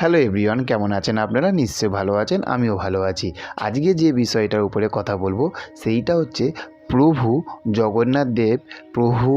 Hello everyone, কেমন আছেন আপনারা? নিশ্চয়ই ভালো আছেন, আমিও ভালো আছি। আজকে যে বিষয়টার উপরে কথা বলবো সেইটা হচ্ছে প্রভু জগন্নাথ দেব, প্রভু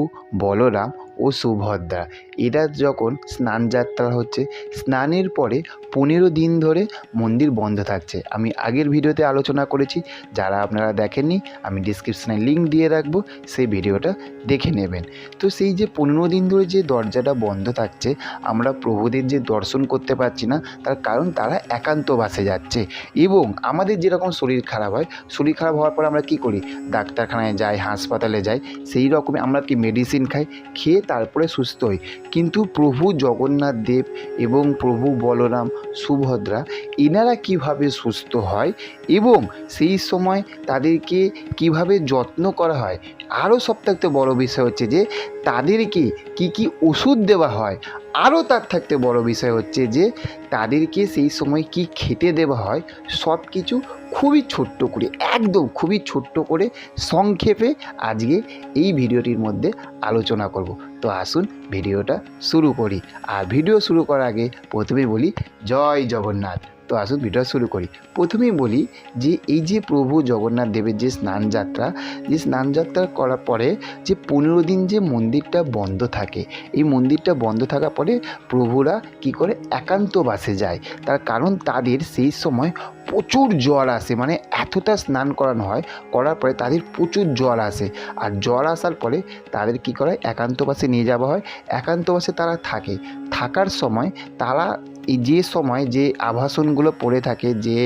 বলরাম ও সুভদ্রা এরা যখন স্নান যাত্রা হচ্ছে, স্নানের পরে 15 দিন ধরে মন্দির বন্ধ থাকছে। আমি আগের ভিডিওতে আলোচনা করেছি, যারা আপনারা দেখেননি আমি ডিসক্রিপশানে লিঙ্ক দিয়ে রাখবো, সেই ভিডিওটা দেখে নেবেন। তো সেই যে 15 দিন ধরে যে দরজাটা বন্ধ থাকছে, আমরা প্রভুদের যে দর্শন করতে পারছি না, তার কারণ তারা একান্তবাসে যাচ্ছে। এবং আমাদের যেরকম শরীর খারাপ হয়, শরীর খারাপ হওয়ার পর আমরা কী করি? ডাক্তারখানায় যাই, হাসপাতালে যাই, সেই রকমই আমরা কি মেডিসিন খাই, খেয়ে তারপরে সুস্থ হই। কিন্তু প্রভু জগন্নাথ দেব এবং প্রভু বলরাম সুভদ্রা এনারা কিভাবে সুস্থ হয় এবং সেই সময় তাদেরকে কিভাবে যত্ন করা হয়, আরও সবথেকে বড় বিষয় হচ্ছে যে তাদেরকে কি ওষুধ দেওয়া হয়, আরও তার থাকতে বড় বিষয় হচ্ছে যে তাদেরকে সেই সময় কি খেতে দেওয়া হয়, সব কিছু খুবই ছোট্ট করে, একদম খুবই ছোট্ট করে সংক্ষেপে আজকে এই ভিডিওটির মধ্যে আলোচনা করব। তো আসুন ভিডিওটা শুরু করি। আর ভিডিও শুরু করার আগে প্রথমেই বলি জয় জগন্নাথ। তো আসুন ভিডিও শুরু করি। প্রথমেই বলি যে এই যে প্রভু জগন্নাথ দেবের যে স্নানযাত্রা করার পরে যে 15 দিন যে মন্দিরটা বন্ধ থাকে, এই মন্দিরটা বন্ধ থাকার পরে প্রভুরা কি করে একান্তবাসে যায়। তার কারণ তাদের সেই সময় প্রচুর জ্বর আসে, মানে এতটা স্নান করানো হয়, করার পরে তাদের প্রচুর জ্বর আসে। আর জ্বর আসার পরে তাদের কি করে একান্তবাসে নিয়ে যাওয়া হয়। একান্তবাসে তারা থাকে, থাকার সময় তারা এই যে সময় যে আভূষণগুলো পরে থাকে, যে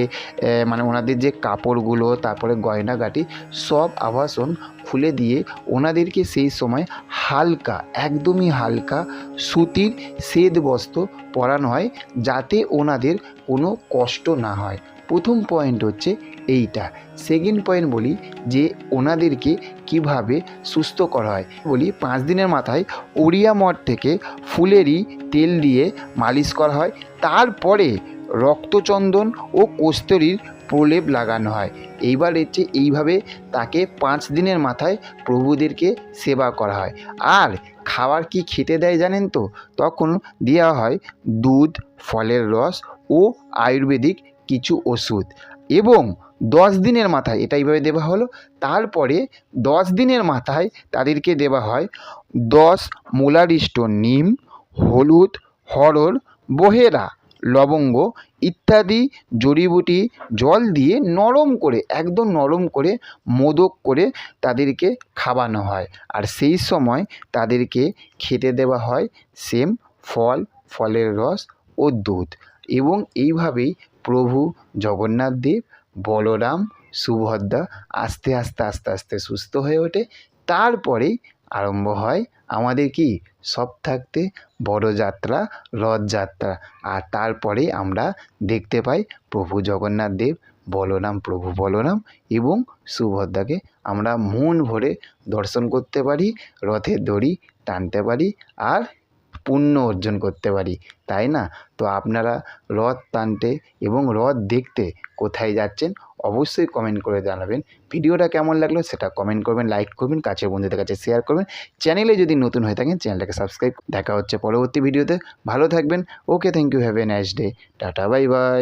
মানে ওনাদের যে কাপড়গুলো, তারপরে গয়নাগাটি, সব আভূষণ খুলে দিয়ে ওনাদেরকে সেই সময় হালকা, একদমই হালকা সুতির শ্বেত বস্ত্র পরানো হয়, যাতে ওনাদের কোনো কষ্ট না হয়। প্রথম পয়েন্ট হচ্ছে এইটা। সেকেন্ড পয়েন্ট বলি যে ওনাদেরকে কিভাবে সুস্থ করা হয়। বলি 5 দিনের মাথায় ওড়িয়া মঠ থেকে ফুলেরই তেল দিয়ে মালিশ করা হয়, তারপরে রক্তচন্দন ও কস্তুরীর প্রলেপ লাগানো হয়। এইবার হচ্ছে এইভাবে তাকে 5 দিনের মাথায় প্রভুদেরকে সেবা করা হয়। আর খাবার কি খেতে দেয় জানেন তো? তখন দেওয়া হয় দুধ, ফলের রস ও আয়ুর্বেদিক কিছু ওষুধ। এবং 10 দিনের মাথায় এটা এইভাবে দেওয়া হলো। তারপরে 10 দিনের মাথায় তাদেরকে দেওয়া হয় 10 মূলারিষ্ট নিম, হলুদ, হরড়, বহেরা, লবঙ্গ ইত্যাদি জড়িবুটি জল দিয়ে নরম করে, একদম নরম করে মোদক করে তাদেরকে খাওয়ানো হয়। আর সেই সময় তাদেরকে খেতে দেওয়া হয় সেম ফল, ফলের রস ও দুধ। এবং এইভাবেই প্রভু জগন্নাথ দেব, বলরাম, সুভদ্রা আস্তে আস্তে সুস্থ হয়ে ওঠে। তারপরেই আরম্ভ হয় আমাদের কি সব থাকতে বড় যাত্রা, রথযাত্রা। আর তারপরেই আমরা দেখতে পাই প্রভু জগন্নাথ দেব, প্রভু বলরাম এবং সুভদ্রাকে আমরা মন ভরে দর্শন করতে পারি, রথের দড়ি টানতে পারি আর পুণ্য অর্জন করতে পারি, তাই না? তো আপনারা রথ টানতে এবং রথ দেখতে কোথায় যাচ্ছেন অবশ্যই কমেন্ট করে জানাবেন। ভিডিওটা কেমন লাগলো সেটা কমেন্ট করবেন, লাইক করবেন, কাছের বন্ধুদের কাছে শেয়ার করবেন। চ্যানেলে যদি নতুন হয়ে থাকেন চ্যানেলটাকে সাবস্ক্রাইব। দেখা হচ্ছে পরবর্তী ভিডিওতে। ভালো থাকবেন। Okay, thank you, have a nice day. Tata, bye by.